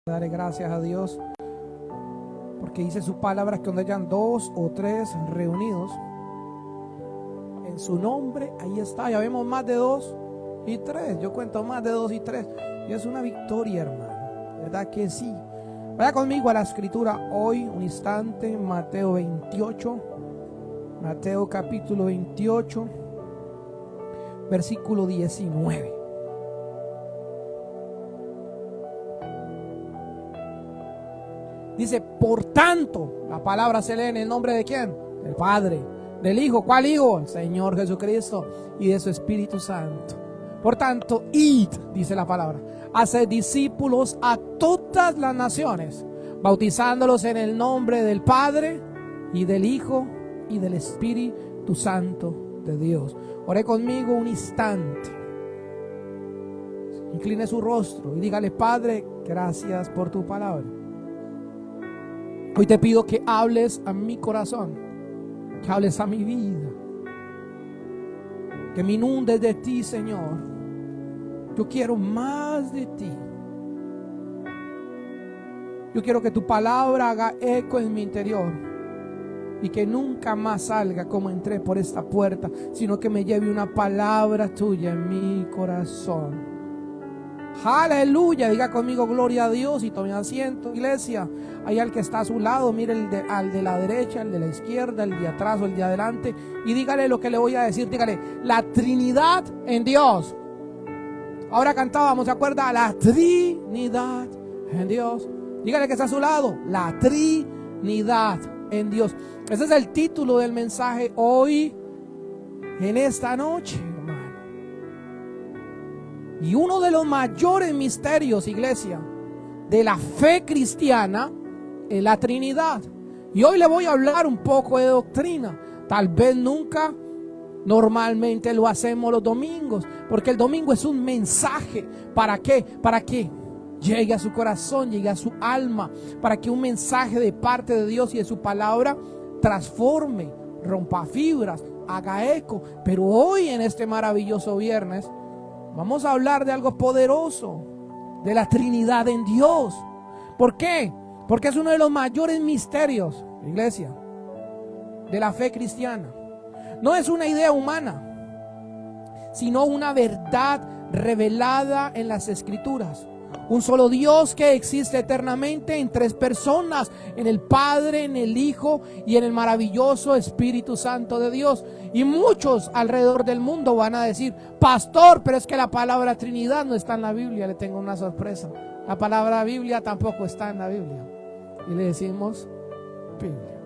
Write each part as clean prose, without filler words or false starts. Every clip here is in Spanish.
Daré gracias a Dios porque dice su palabra que donde hayan 2 o 3 reunidos en su nombre, ahí está. Ya vemos más de 2 y 3. Yo cuento más de 2 y 3 y es una victoria, hermano, ¿verdad que sí? Vaya conmigo a la escritura hoy un instante. Mateo 28, Mateo capítulo 28, versículo 19. Dice, por tanto, la palabra se lee en el nombre de ¿quién? Del Padre, del Hijo. ¿Cuál Hijo? El Señor Jesucristo y de su Espíritu Santo. Por tanto, id, dice la palabra, haced discípulos a todas las naciones, bautizándolos en el nombre del Padre y del Hijo y del Espíritu Santo de Dios. Ore conmigo un instante. Incline su rostro y dígale: Padre, gracias por tu palabra. Hoy te pido que hables a mi corazón, que hables a mi vida, que me inundes de ti, Señor. Yo quiero más de ti. Yo quiero que tu palabra haga eco en mi interior y que nunca más salga como entré por esta puerta, sino que me lleve una palabra tuya en mi corazón. Aleluya, diga conmigo gloria a Dios y tome asiento, iglesia. Ahí al que está a su lado, mire al de la derecha, el de la izquierda, el de atrás o el de adelante, y dígale lo que le voy a decir. Dígale: la Trinidad en Dios. Ahora cantábamos, ¿se acuerda? La Trinidad en Dios. Dígale que está a su lado: la Trinidad en Dios. Ese es el título del mensaje hoy, en esta noche. Y uno de los mayores misterios, iglesia, de la fe cristiana es la Trinidad. Y hoy le voy a hablar un poco de doctrina. Tal vez nunca, normalmente lo hacemos los domingos, porque el domingo es un mensaje. ¿Para qué? Para que llegue a su corazón, llegue a su alma, para que un mensaje de parte de Dios y de su palabra transforme, rompa fibras, haga eco. Pero hoy, en este maravilloso viernes, vamos a hablar de algo poderoso, de la Trinidad en Dios. ¿Por qué? Porque es uno de los mayores misterios, iglesia, de la fe cristiana. No es una idea humana, sino una verdad revelada en las Escrituras. Un solo Dios que existe eternamente en 3 personas, en el Padre, en el Hijo y en el maravilloso Espíritu Santo de Dios. Y muchos alrededor del mundo van a decir: pastor, pero es que la palabra Trinidad no está en la Biblia. Le tengo una sorpresa: la palabra Biblia tampoco está en la Biblia. Y le decimos Biblia.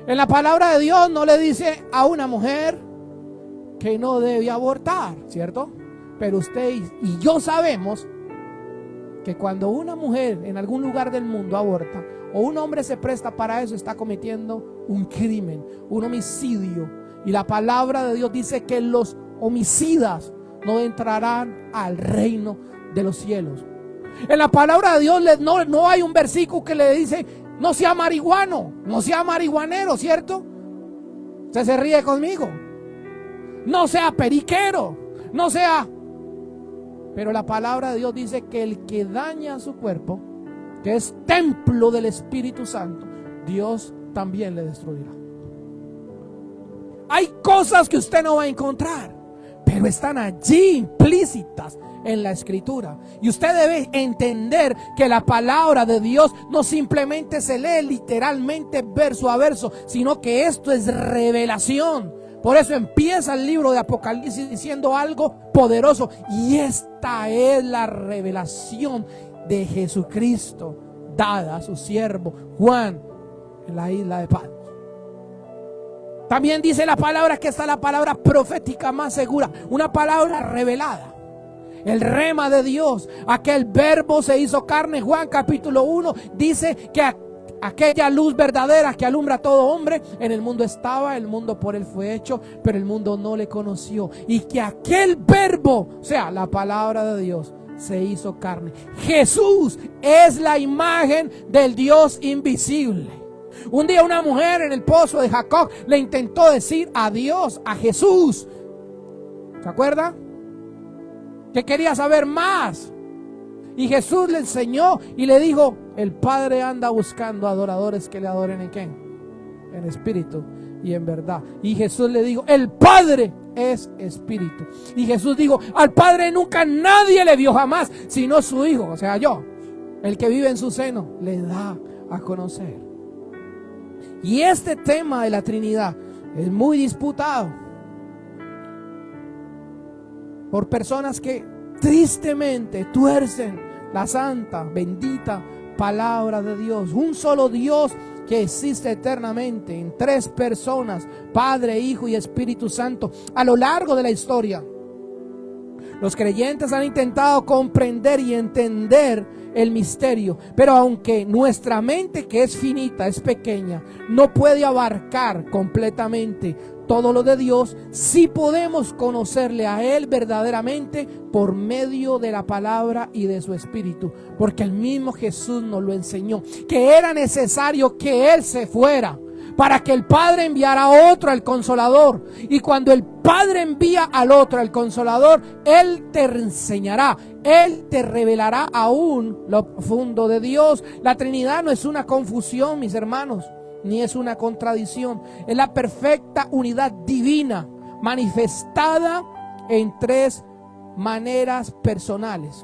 En la palabra de Dios no le dice a una mujer que no debe abortar, ¿cierto? Pero usted y yo sabemos que cuando una mujer en algún lugar del mundo aborta, o un hombre se presta para eso, está cometiendo un crimen, un homicidio. Y la palabra de Dios dice que los homicidas no entrarán al reino de los cielos. En la palabra de Dios no hay un versículo que le dice: no sea marihuano, no sea marihuanero, ¿cierto? Usted se ríe conmigo. No sea periquero, no sea... Pero la palabra de Dios dice que el que daña su cuerpo, que es templo del Espíritu Santo, Dios también le destruirá. Hay cosas que usted no va a encontrar, pero están allí implícitas en la Escritura. Y usted debe entender que la palabra de Dios no simplemente se lee literalmente verso a verso, sino que esto es revelación. Por eso empieza el libro de Apocalipsis diciendo algo poderoso. Y esta es la revelación de Jesucristo dada a su siervo Juan en la isla de Patmos. También dice la palabra que esta es la palabra profética más segura, una palabra revelada. El rema de Dios, aquel verbo se hizo carne. Juan capítulo 1 dice que aquella luz verdadera que alumbra a todo hombre, en el mundo estaba, el mundo por él fue hecho, pero el mundo no le conoció. Y que aquel verbo, o sea, la palabra de Dios, se hizo carne. Jesús es la imagen del Dios invisible. Un día una mujer en el pozo de Jacob le intentó decir adiós a Jesús. ¿Se acuerda? Que quería saber más. Y Jesús le enseñó y le dijo, el Padre anda buscando adoradores que le adoren ¿en qué? En espíritu y en verdad. Y Jesús le dijo, el Padre es espíritu. Y Jesús dijo, al Padre nunca nadie le vio jamás, sino su Hijo, o sea yo, el que vive en su seno, le da a conocer. Y este tema de la Trinidad es muy disputado por personas que tristemente tuercen la santa, bendita palabra de Dios. Un solo Dios que existe eternamente en tres personas, Padre, Hijo y Espíritu Santo, a lo largo de la historia. Los creyentes han intentado comprender y entender el misterio, pero aunque nuestra mente, que es finita, es pequeña, no puede abarcar completamente todo lo de Dios, sí podemos conocerle a Él verdaderamente por medio de la palabra y de su Espíritu, porque el mismo Jesús nos lo enseñó, que era necesario que Él se fuera para que el Padre enviara a otro, al Consolador. Y cuando el Padre envía al otro, al Consolador, Él te enseñará, Él te revelará aún lo profundo de Dios. La Trinidad no es una confusión, mis hermanos, ni es una contradicción. Es la perfecta unidad divina, manifestada en tres maneras personales.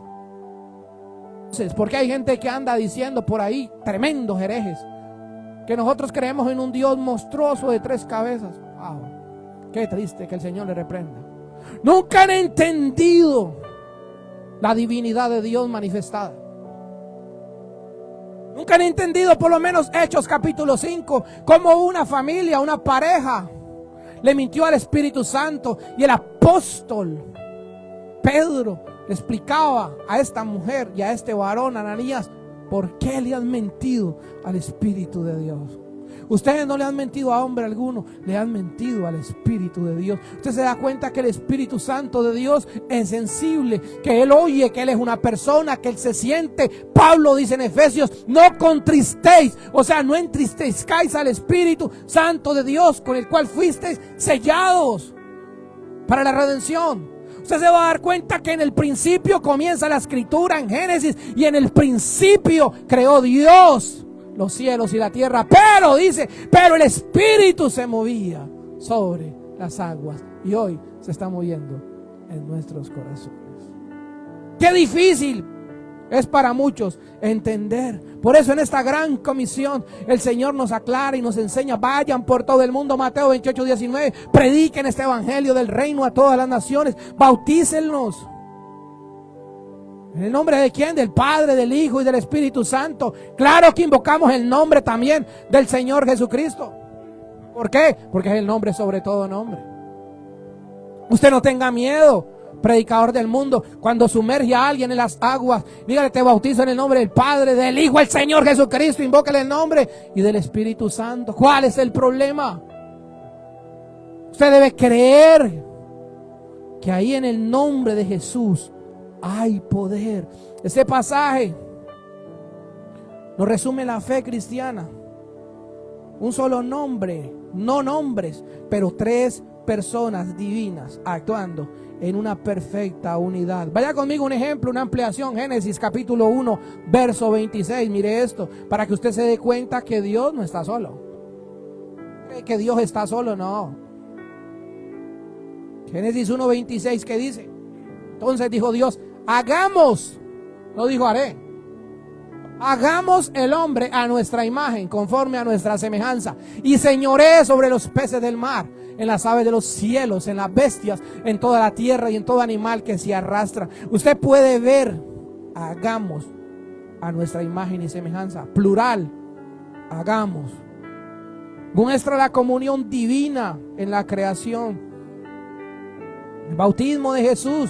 Entonces, porque hay gente que anda diciendo por ahí, tremendos herejes, que nosotros creemos en un Dios monstruoso de tres cabezas. Wow, qué triste, que el Señor le reprenda. Nunca han entendido la divinidad de Dios manifestada. Nunca han entendido, por lo menos Hechos capítulo 5, cómo una familia, una pareja le mintió al Espíritu Santo, y el apóstol Pedro le explicaba a esta mujer y a este varón, Ananías, ¿por qué le han mentido al Espíritu de Dios? Ustedes no le han mentido a hombre alguno, le han mentido al Espíritu de Dios. Usted se da cuenta que el Espíritu Santo de Dios es sensible, que Él oye, que Él es una persona, que Él se siente. Pablo dice en Efesios, no contristéis, o sea, no entristezcáis al Espíritu Santo de Dios, con el cual fuisteis sellados para la redención. Usted se va a dar cuenta que en el principio comienza la escritura en Génesis, y en el principio creó Dios los cielos y la tierra, pero dice, pero el Espíritu se movía sobre las aguas, y hoy se está moviendo en nuestros corazones. Qué difícil es para muchos entender. Por eso en esta gran comisión el Señor nos aclara y nos enseña: vayan por todo el mundo, Mateo 28:19, prediquen este evangelio del reino a todas las naciones, bautícenlos. ¿En el nombre de quién? Del Padre, del Hijo y del Espíritu Santo. Claro que invocamos el nombre también del Señor Jesucristo. ¿Por qué? Porque es el nombre sobre todo nombre. Usted no tenga miedo, predicador del mundo. Cuando sumerge a alguien en las aguas, dígale: te bautizo en el nombre del Padre, del Hijo, el Señor Jesucristo. Invócale el nombre y del Espíritu Santo. ¿Cuál es el problema? Usted debe creer que ahí en el nombre de Jesús hay poder. Este pasaje nos resume la fe cristiana. Un solo nombre, no nombres, pero tres personas divinas actuando en una perfecta unidad. Vaya conmigo un ejemplo, una ampliación. Génesis capítulo 1, verso 26. Mire esto, para que usted se dé cuenta que Dios no está solo. Que Dios está solo, no. Génesis 1, 26, ¿qué dice? Entonces dijo Dios: hagamos, no dijo haré, hagamos el hombre a nuestra imagen, conforme a nuestra semejanza, y señoree sobre los peces del mar, en las aves de los cielos, en las bestias, en toda la tierra y en todo animal que se arrastra. Usted puede ver, hagamos a nuestra imagen y semejanza, plural, hagamos. Muestra la comunión divina en la creación. El bautismo de Jesús,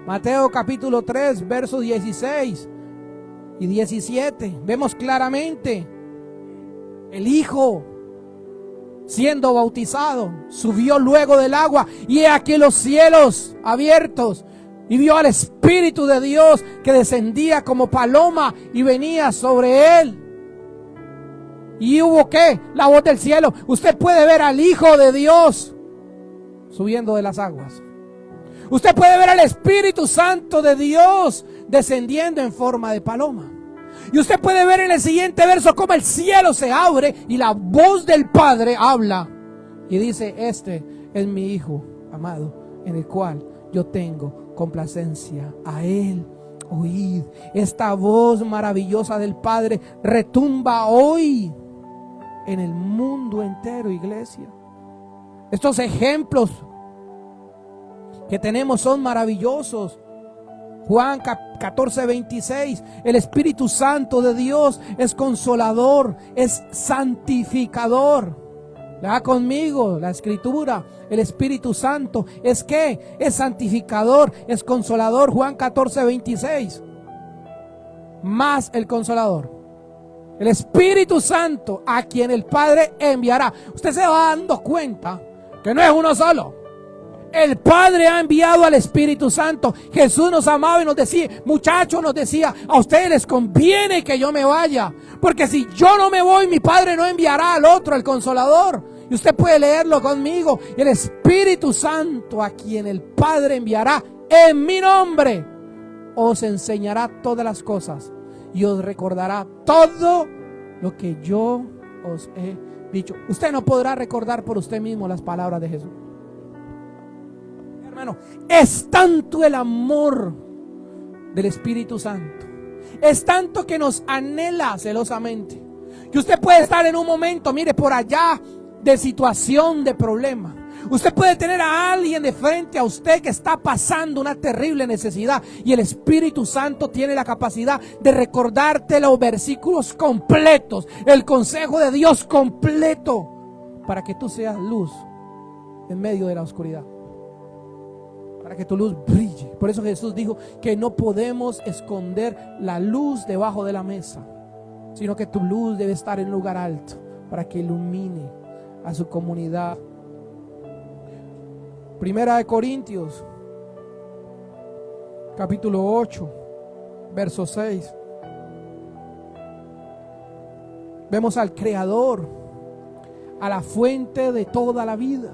Mateo capítulo 3, versos 16 y 17. Vemos claramente el Hijo siendo bautizado, subió luego del agua, y he aquí los cielos abiertos, y vio al Espíritu de Dios que descendía como paloma y venía sobre él. Y hubo ¿qué? La voz del cielo. Usted puede ver al Hijo de Dios subiendo de las aguas. Usted puede ver al Espíritu Santo de Dios descendiendo en forma de paloma. Y usted puede ver en el siguiente verso cómo el cielo se abre y la voz del Padre habla y dice: este es mi Hijo amado, en el cual yo tengo complacencia. A Él oíd. Esta voz maravillosa del Padre retumba hoy en el mundo entero, iglesia. Estos ejemplos que tenemos son maravillosos. Juan 14:26, el Espíritu Santo de Dios es consolador, es santificador. Lea conmigo la escritura. El Espíritu Santo es ¿qué? Es santificador, es consolador. Juan 14:26. Más el consolador, el Espíritu Santo, a quien el Padre enviará. Usted se va dando cuenta que no es uno solo. El Padre ha enviado al Espíritu Santo. Jesús nos amaba y nos decía, muchachos, nos decía: a ustedes les conviene que yo me vaya, porque si yo no me voy, mi Padre no enviará al otro, el Consolador. Y usted puede leerlo conmigo. El Espíritu Santo, a quien el Padre enviará en mi nombre, os enseñará todas las cosas y os recordará todo lo que yo os he dicho. Usted no podrá recordar por usted mismo las palabras de Jesús. Hermano, es tanto el amor del Espíritu Santo, es tanto que nos anhela celosamente, que usted puede estar en un momento, mire, por allá, de situación, de problema. Usted puede tener a alguien de frente a usted que está pasando una terrible necesidad, y el Espíritu Santo tiene la capacidad de recordarte los versículos completos, el consejo de Dios completo, para que tú seas luz en medio de la oscuridad, para que tu luz brille. Por eso Jesús dijo que no podemos esconder la luz debajo de la mesa, sino que tu luz debe estar en un lugar alto para que ilumine a su comunidad. Primera de Corintios, capítulo 8, verso 6. Vemos al Creador, a la fuente de toda la vida.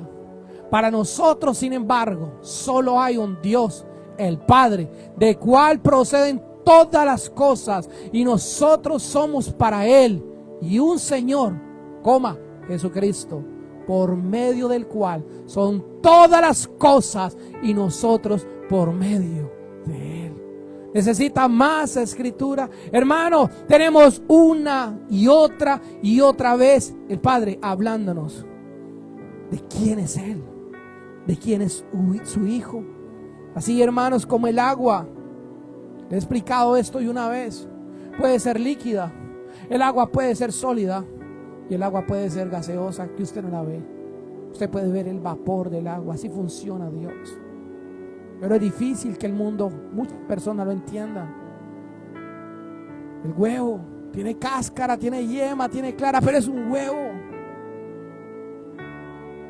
Para nosotros, sin embargo, solo hay un Dios, el Padre, de cual proceden todas las cosas, y nosotros somos para Él, y un Señor, Jesucristo, por medio del cual son todas las cosas, y nosotros por medio de Él. ¿Necesita más escritura? Hermano, tenemos una y otra vez el Padre hablándonos de quién es Él, de quién es su Hijo. Así, hermanos, como el agua, le he explicado esto y una vez, puede ser líquida, el agua puede ser sólida, y el agua puede ser gaseosa, que usted no la ve. Usted puede ver el vapor del agua. Así funciona Dios. Pero es difícil que el mundo, muchas personas lo entiendan. El huevo tiene cáscara, tiene yema, tiene clara, pero es un huevo.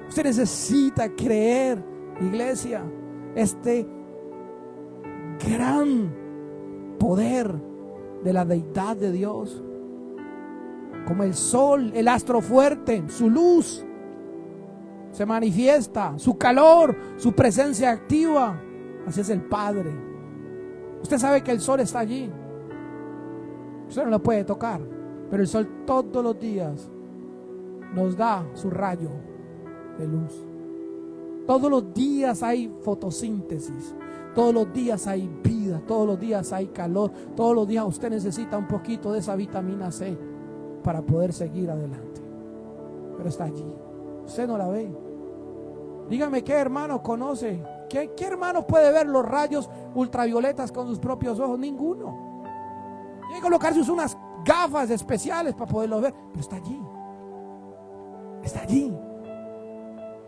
Usted necesita creer, iglesia, este gran poder de la deidad de Dios. Como el sol, el astro fuerte, su luz se manifiesta, su calor, su presencia activa. Así es el Padre. Usted sabe que el sol está allí. Usted no lo puede tocar, pero el sol todos los días nos da su rayo de luz. Todos los días hay fotosíntesis, todos los días hay vida, todos los días hay calor, todos los días usted necesita un poquito de esa vitamina C para poder seguir adelante. Pero está allí, usted no la ve. Dígame, ¿qué hermano conoce? ¿Qué hermano puede ver los rayos ultravioletas con sus propios ojos? Ninguno. Tiene que colocarse unas gafas especiales para poderlo ver, pero está allí. Está allí.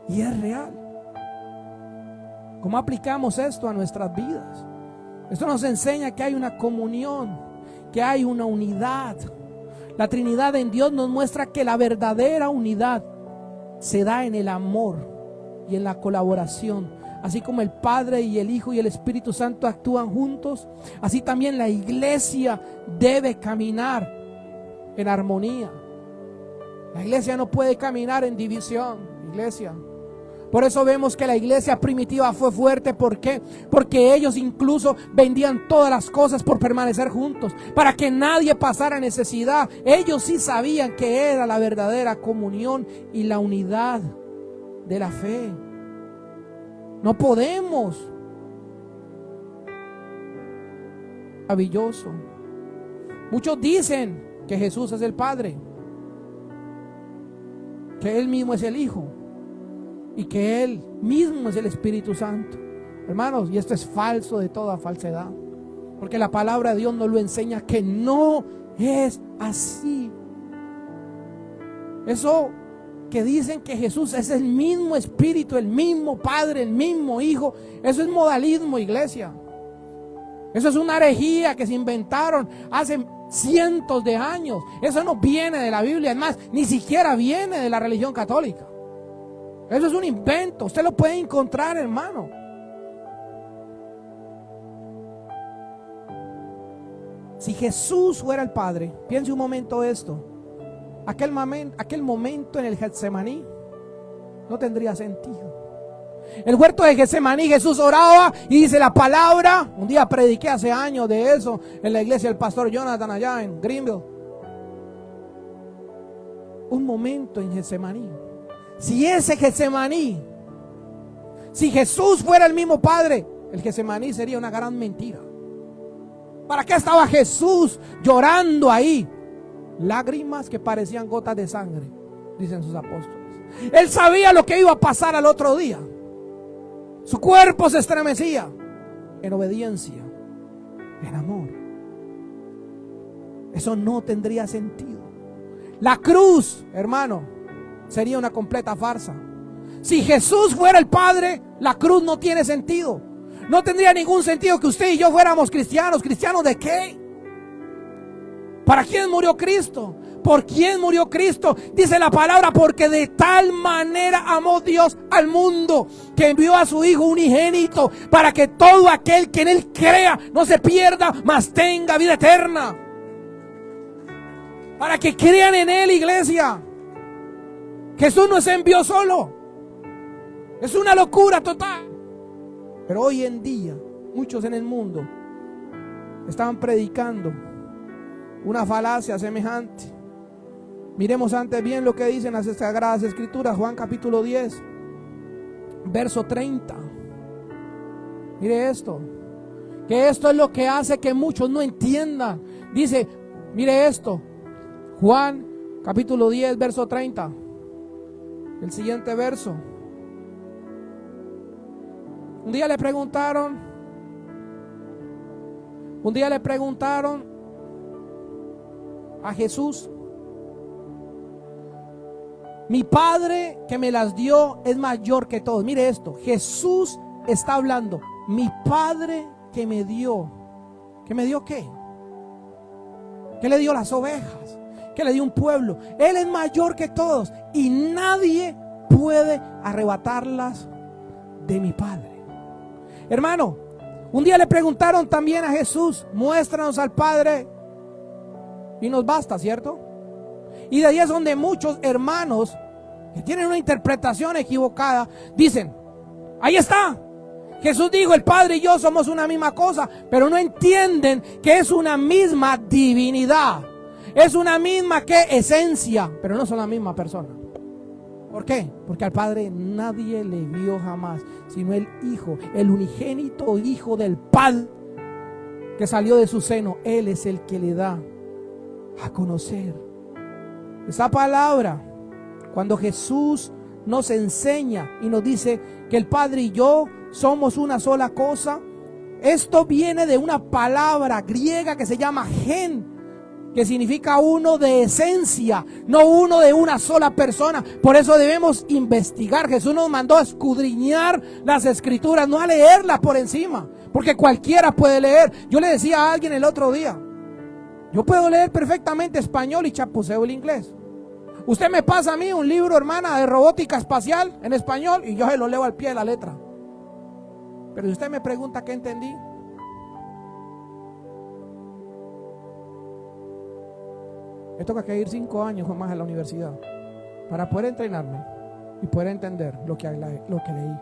Y es real. ¿Cómo aplicamos esto a nuestras vidas? Esto nos enseña que hay una comunión, que hay una unidad. La Trinidad en Dios nos muestra que la verdadera unidad se da en el amor y en la colaboración. Así como el Padre y el Hijo y el Espíritu Santo actúan juntos, así también la iglesia debe caminar en armonía. La iglesia no puede caminar en división, iglesia. Por eso vemos que la iglesia primitiva fue fuerte. ¿Por qué? Porque ellos incluso vendían todas las cosas por permanecer juntos, para que nadie pasara necesidad. Ellos sí sabían que era la verdadera comunión y la unidad de la fe. No podemos. Maravilloso. Muchos dicen que Jesús es el Padre, que Él mismo es el Hijo y que Él mismo es el Espíritu Santo. Hermanos, y esto es falso de toda falsedad, porque la palabra de Dios nos lo enseña que no es así. Eso que dicen que Jesús es el mismo Espíritu, el mismo Padre, el mismo Hijo, eso es modalismo, iglesia. Eso es una herejía que se inventaron hace cientos de años. Eso no viene de la Biblia, es más, ni siquiera viene de la religión católica. Eso es un invento, usted lo puede encontrar, hermano. Si Jesús fuera el Padre, piense un momento esto. Aquel momento en el Getsemaní no tendría sentido. El huerto de Getsemaní, Jesús oraba y dice la palabra. Un día prediqué hace años de eso en la iglesia del pastor Jonathan allá en Greenville. Un momento en Getsemaní. Si ese Getsemaní, si Jesús fuera el mismo Padre, el Getsemaní sería una gran mentira. ¿Para qué estaba Jesús llorando ahí? Lágrimas que parecían gotas de sangre, dicen sus apóstoles. Él sabía lo que iba a pasar al otro día. Su cuerpo se estremecía en obediencia, en amor. Eso no tendría sentido. La cruz, hermano, sería una completa farsa. Si Jesús fuera el Padre, la cruz no tiene sentido. No tendría ningún sentido que usted y yo fuéramos cristianos. ¿Cristianos de qué? ¿Para quién murió Cristo? ¿Por quién murió Cristo? Dice la palabra, porque de tal manera amó Dios al mundo, que envió a su Hijo unigénito, para que todo aquel que en Él crea no se pierda, mas tenga vida eterna. Para que crean en Él, iglesia. Jesús no se envió solo. Es una locura total. Pero hoy en día, muchos en el mundo estaban predicando una falacia semejante. Miremos antes bien lo que dicen las Sagradas Escrituras. Juan capítulo 10, verso 30. Mire esto, que esto es lo que hace que muchos no entiendan. Dice, mire esto, Juan capítulo 10, verso 30. El siguiente verso. Un día le preguntaron a Jesús: mi Padre que me las dio es mayor que todos. Mire esto, Jesús está hablando. Mi Padre que me dio. ¿Que me dio qué? Que le dio las ovejas, que le dio un pueblo. Él es mayor que todos y nadie puede arrebatarlas de mi Padre. Hermano, un día le preguntaron también a Jesús: muéstranos al Padre y nos basta, ¿cierto? Y de ahí es donde muchos hermanos que tienen una interpretación equivocada dicen: ahí está, Jesús dijo, el Padre y yo somos una misma cosa, pero no entienden que es una misma divinidad, es una misma esencia, pero no son la misma persona. ¿Por qué? Porque al Padre nadie le vio jamás, sino el Hijo, el unigénito Hijo del Padre que salió de su seno. Él es el que le da a conocer. Esa palabra, cuando Jesús nos enseña y nos dice que el Padre y yo somos una sola cosa, esto viene de una palabra griega que se llama gen, que significa uno de esencia, no uno de una sola persona. Por eso debemos investigar. Jesús nos mandó a escudriñar las Escrituras, no a leerlas por encima, porque cualquiera puede leer. Yo le decía a alguien el otro día: yo puedo leer perfectamente español y chapuceo el inglés. Usted me pasa a mí un libro, hermana, de robótica espacial en español y yo se lo leo al pie de la letra. Pero si usted me pregunta qué entendí, me toca que ir 5 años o más a la universidad para poder entrenarme y poder entender lo que leí.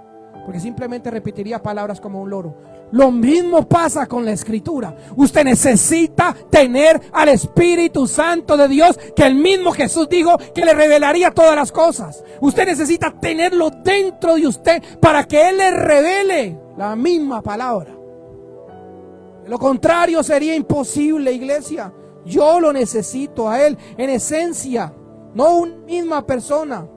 Porque simplemente repetiría palabras como un loro. Lo mismo pasa con la Escritura. Usted necesita tener al Espíritu Santo de Dios, que el mismo Jesús dijo que le revelaría todas las cosas. Usted necesita tenerlo dentro de usted para que Él le revele la misma palabra. De lo contrario sería imposible, iglesia. Yo lo necesito a Él en esencia, no una misma persona.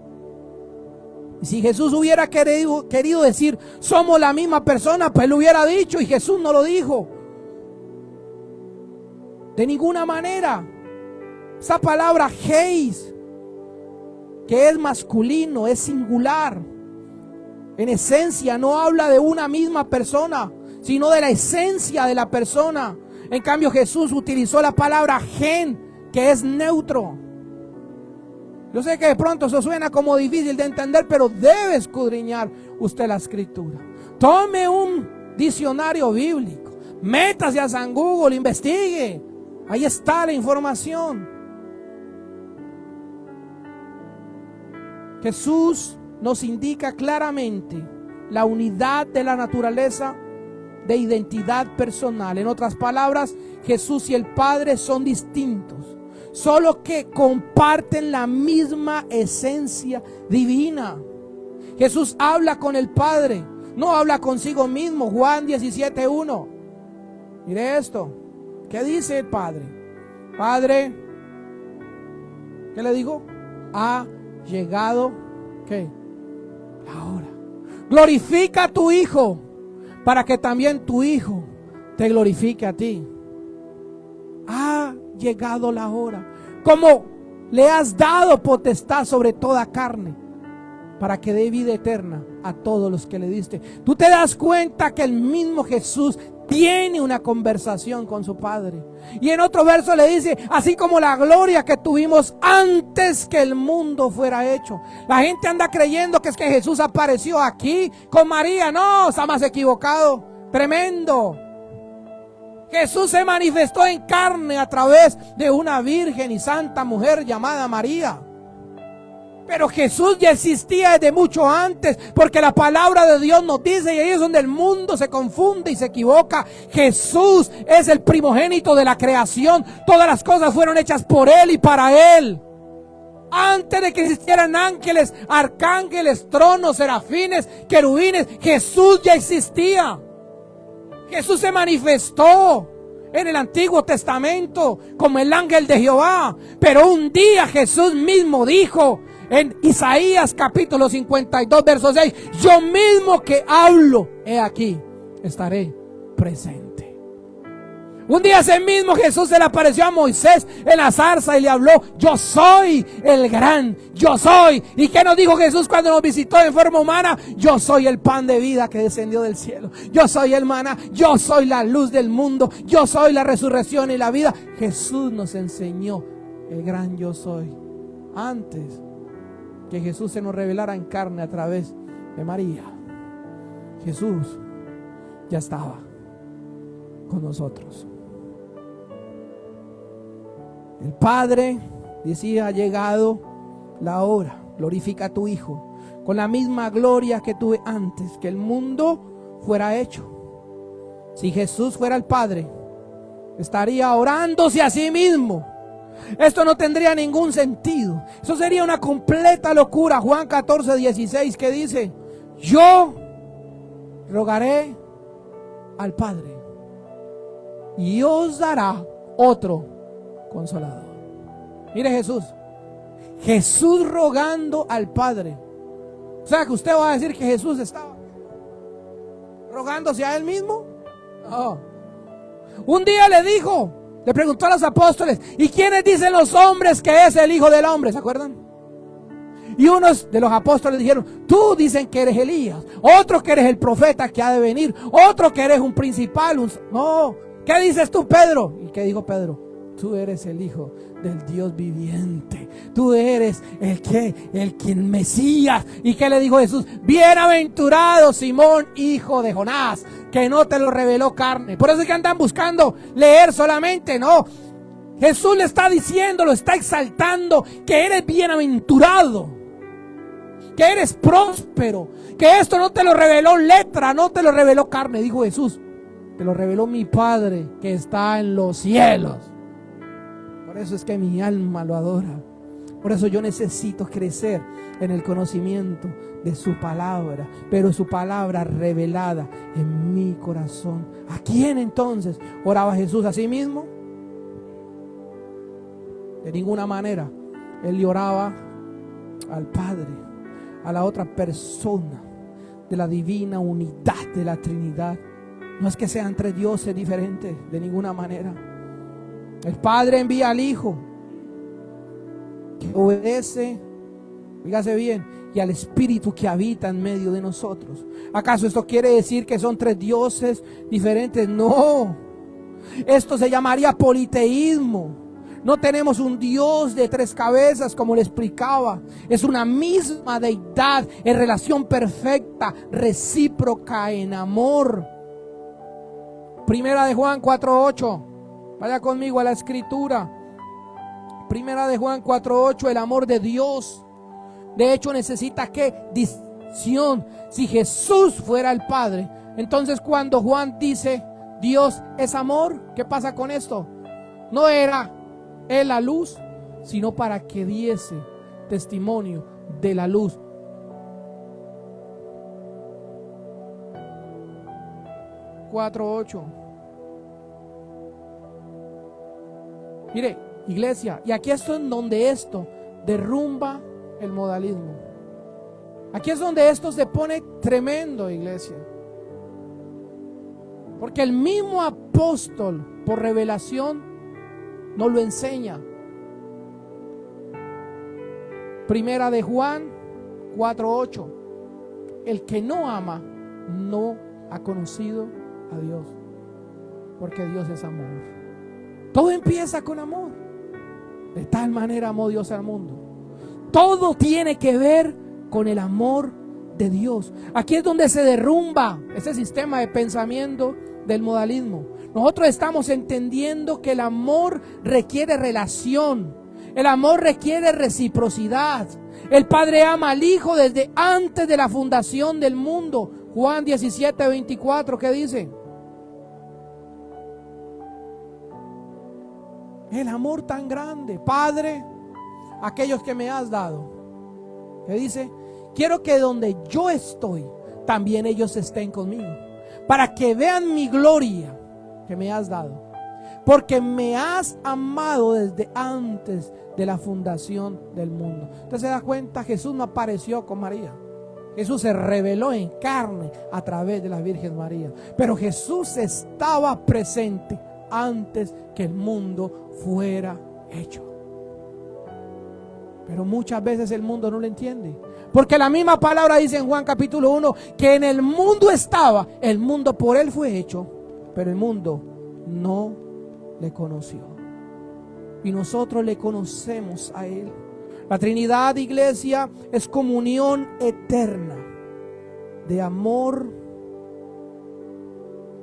Y si Jesús hubiera querido decir somos la misma persona, pues lo hubiera dicho, y Jesús no lo dijo. De ninguna manera. Esa palabra heis, que es masculino, es singular, en esencia no habla de una misma persona, sino de la esencia de la persona. En cambio, Jesús utilizó la palabra gen, que es neutro. Yo sé que de pronto eso suena como difícil de entender, pero debe escudriñar usted la Escritura. Tome un diccionario bíblico, métase a San Google, investigue. Ahí está la información. Jesús nos indica claramente la unidad de la naturaleza de identidad personal. En otras palabras, Jesús y el Padre son distintos, solo que comparten la misma esencia divina. Jesús habla con el Padre, no habla consigo mismo. Juan 17:1. Mire esto. ¿Qué dice el Padre? Padre, ¿qué le digo? Ha llegado, ¿qué? La hora. Glorifica a tu Hijo, para que también tu Hijo te glorifique a ti. Ha llegado la hora. Como le has dado potestad sobre toda carne, para que dé vida eterna a todos los que le diste. Tú te das cuenta que el mismo Jesús tiene una conversación con su Padre. Y en otro verso le dice, así como la gloria que tuvimos antes que el mundo fuera hecho. La gente anda creyendo que es que Jesús apareció aquí con María. No, está más equivocado. Tremendo. Jesús se manifestó en carne a través de una virgen y santa mujer llamada María. Pero Jesús ya existía desde mucho antes, porque la palabra de Dios nos dice, y ahí es donde el mundo se confunde y se equivoca. Jesús es el primogénito de la creación. Todas las cosas fueron hechas por Él y para Él. Antes de que existieran ángeles, arcángeles, tronos, serafines, querubines, Jesús ya existía. Jesús se manifestó en el Antiguo Testamento como el ángel de Jehová. Pero un día Jesús mismo dijo en Isaías capítulo 52 verso 6, yo mismo que hablo, he aquí, estaré presente. Un día ese mismo Jesús se le apareció a Moisés en la zarza y le habló, yo soy el gran, yo soy. ¿Y qué nos dijo Jesús cuando nos visitó en forma humana? Yo soy el pan de vida que descendió del cielo. Yo soy el maná, yo soy la luz del mundo, yo soy la resurrección y la vida. Jesús nos enseñó el gran yo soy. Antes que Jesús se nos revelara en carne a través de María, Jesús ya estaba con nosotros. El Padre decía, ha llegado la hora, glorifica a tu Hijo con la misma gloria que tuve antes que el mundo fuera hecho. Si Jesús fuera el Padre, estaría orándose a sí mismo. Esto no tendría ningún sentido. Eso sería una completa locura. Juan 14:16, que dice, yo rogaré al Padre y os dará otro Consolador. Mire Jesús rogando al Padre. O sea que usted va a decir que Jesús estaba rogándose a él mismo. No. Un día le preguntó a los apóstoles, ¿y quiénes dicen los hombres que es el Hijo del Hombre? ¿Se acuerdan? Y unos de los apóstoles dijeron, tú dicen que eres Elías, otros que eres el profeta que ha de venir, otros que eres un principal. No, ¿qué dices tú, Pedro? ¿Y qué dijo Pedro? Tú eres el Hijo del Dios viviente. Tú eres el Mesías. ¿Y qué le dijo Jesús? Bienaventurado Simón, hijo de Jonás, que no te lo reveló carne. Por eso es que andan buscando leer solamente, no. Jesús le está diciendo, lo está exaltando, que eres bienaventurado. que eres próspero, que esto no te lo reveló letra, no te lo reveló carne, dijo Jesús, te lo reveló mi Padre que está en los cielos. Por eso es que mi alma lo adora. Por eso yo necesito crecer en el conocimiento de su palabra, pero su palabra revelada en mi corazón. ¿A quién entonces oraba Jesús? ¿A sí mismo? De ninguna manera. Él le oraba al Padre, a la otra persona de la divina unidad de la Trinidad. No es que sean tres dioses diferentes, de ninguna manera. El Padre envía al Hijo, que obedece, fíjase bien, y al Espíritu que habita en medio de nosotros. ¿Acaso esto quiere decir que son tres dioses diferentes? No. Esto se llamaría politeísmo. No tenemos un Dios de tres cabezas, como le explicaba. Es una misma deidad en relación perfecta, recíproca en amor. Primera de Juan 4:8. Vaya conmigo a la escritura. Primera de Juan 4:8. El amor de Dios, de hecho, necesita ¿qué? Distinción. Si Jesús fuera el Padre, entonces cuando Juan dice Dios es amor, ¿qué pasa con esto? No era Él la luz, sino para que diese testimonio de la luz. (4:8). Mire, iglesia, y aquí es donde esto derrumba el modalismo. Aquí es donde esto se pone tremendo, iglesia. Porque el mismo apóstol, por revelación, nos lo enseña. Primera de Juan 4:8. El que no ama no ha conocido a Dios, porque Dios es amor. Todo empieza con amor. De tal manera amó Dios al mundo. Todo tiene que ver con el amor de Dios. Aquí es donde se derrumba ese sistema de pensamiento del modalismo. Nosotros estamos entendiendo que el amor requiere relación. El amor requiere reciprocidad. El Padre ama al Hijo desde antes de la fundación del mundo. Juan 17:24, ¿qué dice? El amor tan grande, Padre, aquellos que me has dado. ¿Qué dice? Quiero que donde yo estoy, también ellos estén conmigo, para que vean mi gloria que me has dado, porque me has amado desde antes de la fundación del mundo. Entonces se da cuenta, Jesús no apareció con María. Jesús se reveló en carne a través de la Virgen María, pero Jesús estaba presente antes que el mundo fuera hecho. Pero muchas veces el mundo no lo entiende, porque la misma palabra dice en Juan capítulo 1 que en el mundo estaba, el mundo por él fue hecho, pero el mundo no le conoció. Y nosotros le conocemos a él. La Trinidad, iglesia, es comunión eterna de amor.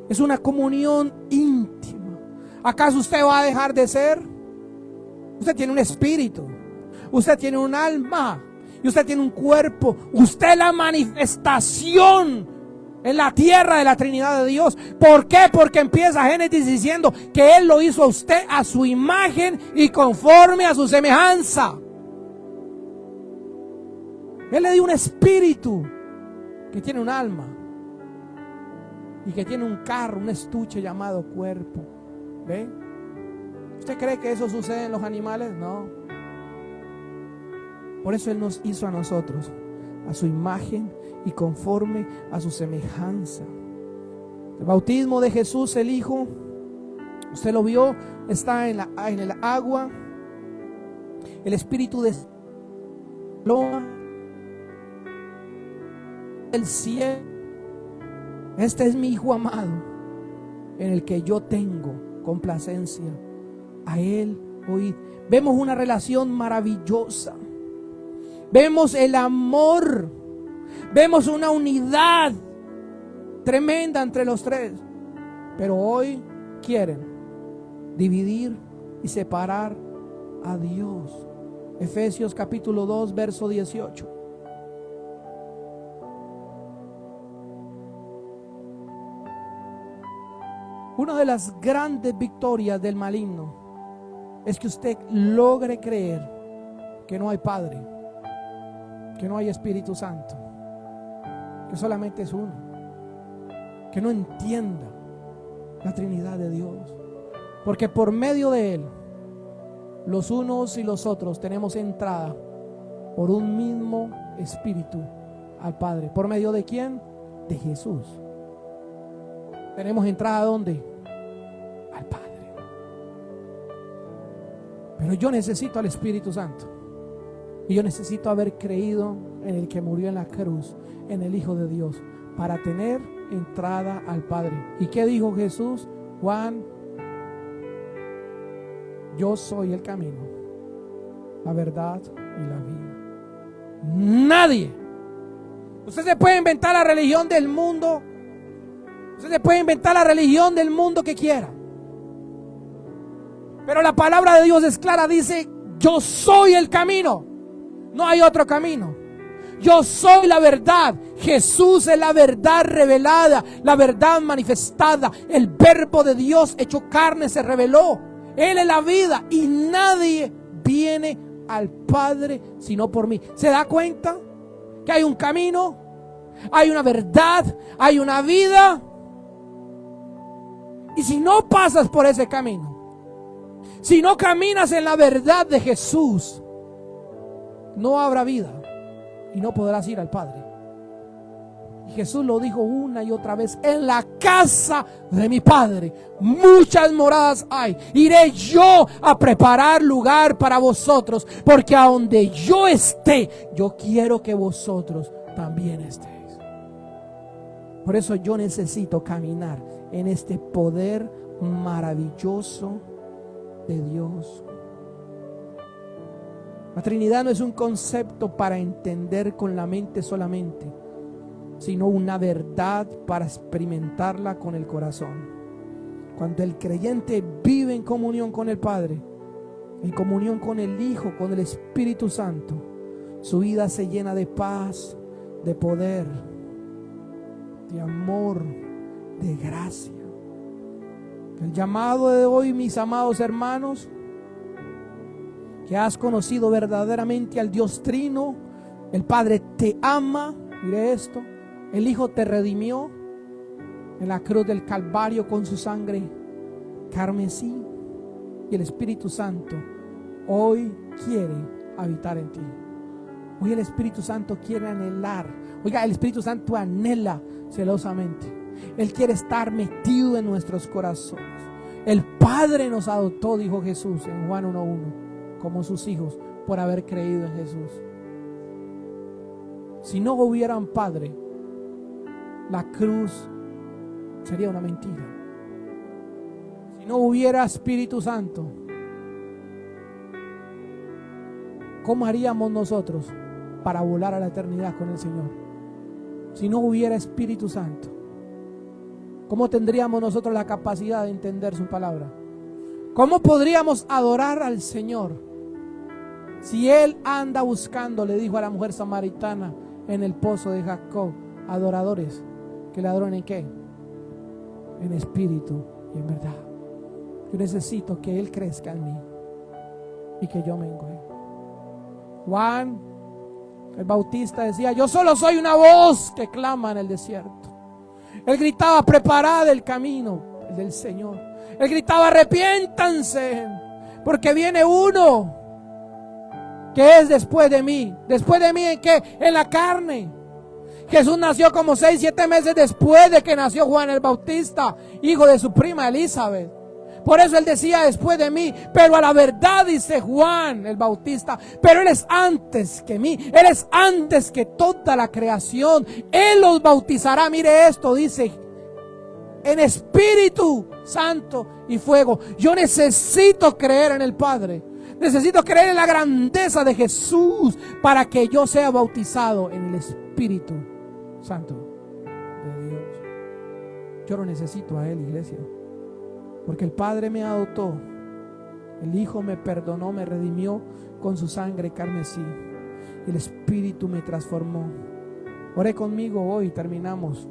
Es una comunión íntima. ¿Acaso usted va a dejar de ser? Usted tiene un espíritu, usted tiene un alma y usted tiene un cuerpo. Usted es la manifestación en la tierra de la Trinidad de Dios. ¿Por qué? Porque empieza Génesis diciendo que Él lo hizo a usted a su imagen y conforme a su semejanza. Él le dio un espíritu que tiene un alma y que tiene un carro, un estuche llamado cuerpo. ¿Ve? ¿Usted cree que eso sucede en los animales? No. Por eso Él nos hizo a nosotros a su imagen y conforme a su semejanza. El bautismo de Jesús el Hijo, usted lo vio, está en el agua. El Espíritu de el cielo. Este es mi Hijo amado, en el que yo tengo complacencia. A Él oíd. Vemos una relación maravillosa. Vemos el amor. Vemos una unidad tremenda entre los tres. Pero hoy quieren dividir y separar a Dios. Efesios capítulo 2, verso 18. Una de las grandes victorias del maligno es que usted logre creer que no hay Padre, que no hay Espíritu Santo, que solamente es uno, que no entienda la Trinidad de Dios, porque por medio de Él los unos y los otros tenemos entrada por un mismo Espíritu al Padre. ¿Por medio de quién? De Jesús. Tenemos entrada ¿a dónde? Al Padre. Pero yo necesito al Espíritu Santo. Y yo necesito haber creído en el que murió en la cruz, en el Hijo de Dios, para tener entrada al Padre. ¿Y qué dijo Jesús? Juan, yo soy el camino, la verdad y la vida. Nadie. Usted se puede inventar la religión del mundo. Usted se puede inventar la religión del mundo que quiera. Pero la palabra de Dios es clara, dice, yo soy el camino. No hay otro camino. Yo soy la verdad. Jesús es la verdad revelada, la verdad manifestada. El verbo de Dios hecho carne se reveló. Él es la vida y nadie viene al Padre sino por mí. ¿Se da cuenta que hay un camino? Hay una verdad, hay una vida. Y si no pasas por ese camino, si no caminas en la verdad de Jesús, no habrá vida y no podrás ir al Padre. Y Jesús lo dijo una y otra vez: en la casa de mi Padre muchas moradas hay. Iré yo a preparar lugar para vosotros, porque a donde yo esté, yo quiero que vosotros también estéis. Por eso yo necesito caminar en este poder maravilloso de Dios. La Trinidad no es un concepto para entender con la mente solamente, sino una verdad para experimentarla con el corazón. Cuando el creyente vive en comunión con el Padre, en comunión con el Hijo, con el Espíritu Santo, su vida se llena de paz, de poder, de amor, de gracia. El llamado de hoy, mis amados hermanos, que has conocido verdaderamente al Dios Trino. El Padre te ama. Mire esto: el Hijo te redimió en la cruz del Calvario con su sangre carmesí, y el Espíritu Santo hoy quiere habitar en ti. Hoy el Espíritu Santo quiere anhelar. Oiga, el Espíritu Santo anhela celosamente. Él quiere estar metido en nuestros corazones. El Padre nos adoptó, dijo Jesús en Juan 1:1, como sus hijos por haber creído en Jesús. Si no hubiera un Padre, la cruz sería una mentira. Si no hubiera Espíritu Santo, ¿cómo haríamos nosotros para volar a la eternidad con el Señor? Si no hubiera Espíritu Santo, ¿cómo tendríamos nosotros la capacidad de entender su palabra? ¿Cómo podríamos adorar al Señor si Él anda buscando, le dijo a la mujer samaritana en el pozo de Jacob, adoradores que le adoren en qué? En espíritu y en verdad. Yo necesito que Él crezca en mí y que yo mengue. Juan el Bautista decía: yo solo soy una voz que clama en el desierto. Él gritaba: preparad el camino del Señor. Él gritaba: arrepiéntanse, porque viene uno que es después de mí. ¿Después de mí en qué? En la carne. Jesús nació como 6-7 meses después de que nació Juan el Bautista, hijo de su prima Elizabeth. Por eso él decía: después de mí. Pero a la verdad, dice Juan el Bautista, pero él es antes que mí. Él es antes que toda la creación. Él los bautizará. Mire esto, dice: en Espíritu Santo y fuego. Yo necesito creer en el Padre. Necesito creer en la grandeza de Jesús para que yo sea bautizado en el Espíritu Santo de Dios. Yo lo necesito a Él, iglesia. Porque el Padre me adoptó, el Hijo me perdonó, me redimió con su sangre carmesí, y el Espíritu me transformó. Ore conmigo hoy, terminamos,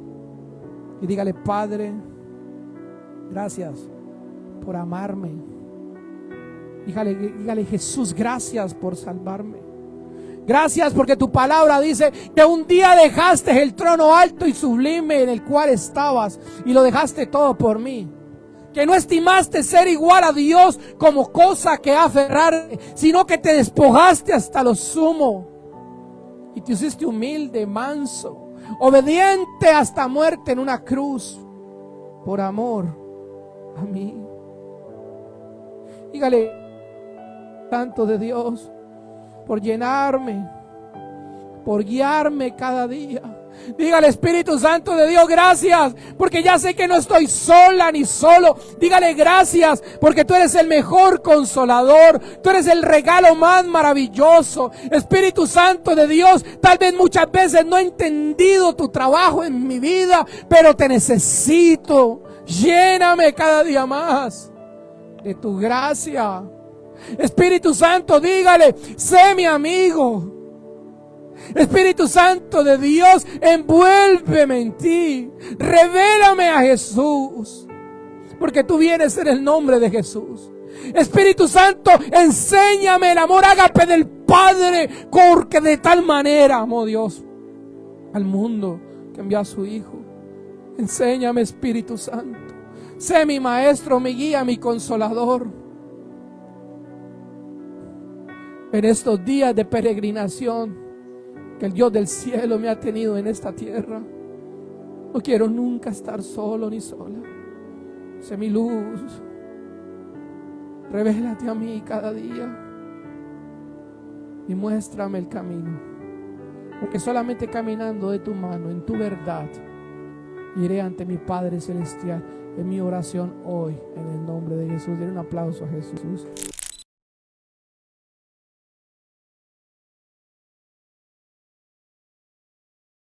y dígale: Padre, Gracias por amarme. Dígale, Jesús, gracias por salvarme. Gracias porque tu palabra dice que un día dejaste el trono alto y sublime en el cual estabas y lo dejaste todo por mí. Que no estimaste ser igual a Dios como cosa que aferrar, sino que te despojaste hasta lo sumo y te hiciste humilde, manso, obediente hasta muerte en una cruz por amor a mí. Dígale, Santo de Dios, por llenarme, por guiarme cada día. Dígale, Espíritu Santo de Dios, gracias, porque ya sé que no estoy sola ni solo. Dígale gracias, porque tú eres el mejor consolador, tú eres el regalo más maravilloso. Espíritu Santo de Dios, tal vez muchas veces no he entendido tu trabajo en mi vida, pero te necesito. Lléname cada día más de tu gracia. Espíritu Santo, dígale, sé mi amigo. Espíritu Santo de Dios, envuélveme en ti. Revélame a Jesús, porque tú vienes en el nombre de Jesús. Espíritu Santo, enséñame el amor ágape del Padre, porque de tal manera amó Dios al mundo que envió a su Hijo. Enséñame, Espíritu Santo. Sé mi maestro, mi guía, mi consolador. En estos días de peregrinación que el Dios del cielo me ha tenido en esta tierra, no quiero nunca estar solo ni sola. Sé mi luz. Revélate a mí cada día y muéstrame el camino, porque solamente caminando de tu mano, en tu verdad, iré ante mi Padre Celestial. En mi oración hoy, en el nombre de Jesús. Denle un aplauso a Jesús.